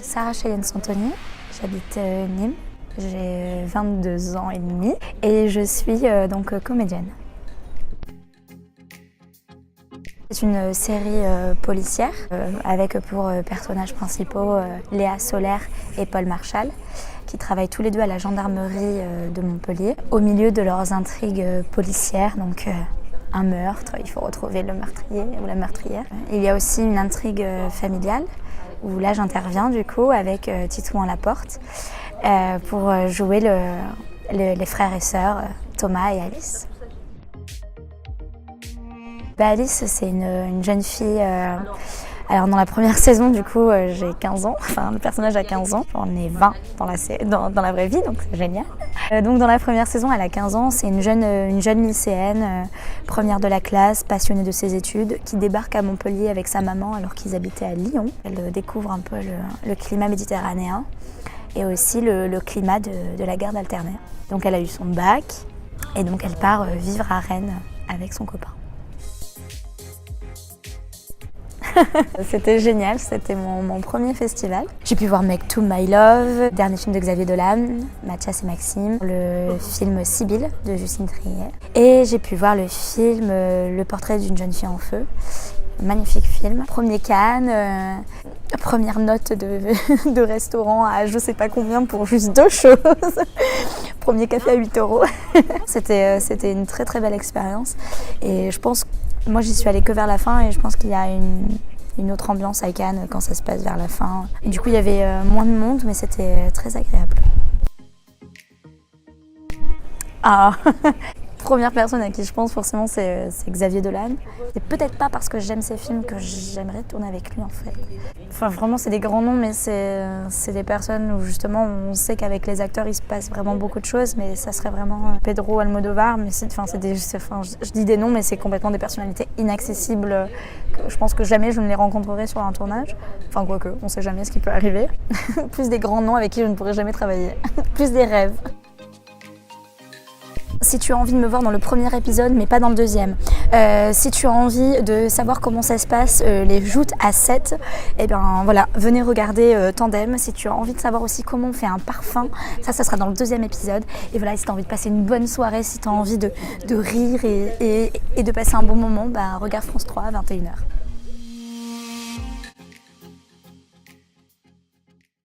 m'appelle Sarah Cheyenne Santoni, j'habite Nîmes, j'ai 22 ans et demi et je suis donc comédienne. C'est une série policière avec pour personnages principaux Léa Solaire et Paul Marchal qui travaillent tous les deux à la gendarmerie de Montpellier au milieu de leurs intrigues policières, donc un meurtre, il faut retrouver le meurtrier ou la meurtrière. Il y a aussi une intrigue familiale où là j'interviens du coup avec Titouan Laporte pour jouer les frères et sœurs Thomas et Alice. Alice, c'est une jeune fille. Alors dans la première saison, du coup, j'ai 15 ans. Enfin, le personnage a 15 ans. J'en ai 20 dans la vraie vie, donc c'est génial. Donc dans la première saison, elle a 15 ans. C'est une jeune lycéenne, première de la classe, passionnée de ses études, qui débarque à Montpellier avec sa maman alors qu'ils habitaient à Lyon. Elle découvre un peu le climat méditerranéen et aussi le climat de la garde alternée. Donc elle a eu son bac et donc elle part vivre à Rennes avec son copain. C'était génial, c'était mon premier festival. J'ai pu voir Make to My Love, dernier film de Xavier Dolan, Mathias et Maxime, le film Sibylle de Justine Triet. Et j'ai pu voir le film Le portrait d'une jeune fille en feu. Magnifique film. Premier Cannes, première note de restaurant à je sais pas combien pour juste 2 choses. Premier café à 8 €. C'était une très très belle expérience. Et je pense, moi j'y suis allée que vers la fin et je pense qu'il y a une autre ambiance à Cannes quand ça se passe vers la fin. Et du coup il y avait moins de monde mais c'était très agréable. Ah. Première personne à qui je pense forcément c'est Xavier Dolan. C'est peut-être pas parce que j'aime ses films que j'aimerais tourner avec lui en fait. Enfin vraiment c'est des grands noms mais c'est des personnes où justement on sait qu'avec les acteurs il se passe vraiment beaucoup de choses mais ça serait vraiment Pedro Almodovar mais je dis des noms mais c'est complètement des personnalités inaccessibles que je pense que jamais je ne les rencontrerai sur un tournage. Enfin quoique, on sait jamais ce qui peut arriver. Plus des grands noms avec qui je ne pourrai jamais travailler. Plus des rêves. Si tu as envie de me voir dans le premier épisode, mais pas dans le deuxième, si tu as envie de savoir comment ça se passe, les joutes à 7, eh bien voilà, venez regarder Tandem. Si tu as envie de savoir aussi comment on fait un parfum, ça sera dans le deuxième épisode. Et voilà, si tu as envie de passer une bonne soirée, si tu as envie de rire et de passer un bon moment, bah, regarde France 3 à 21 h.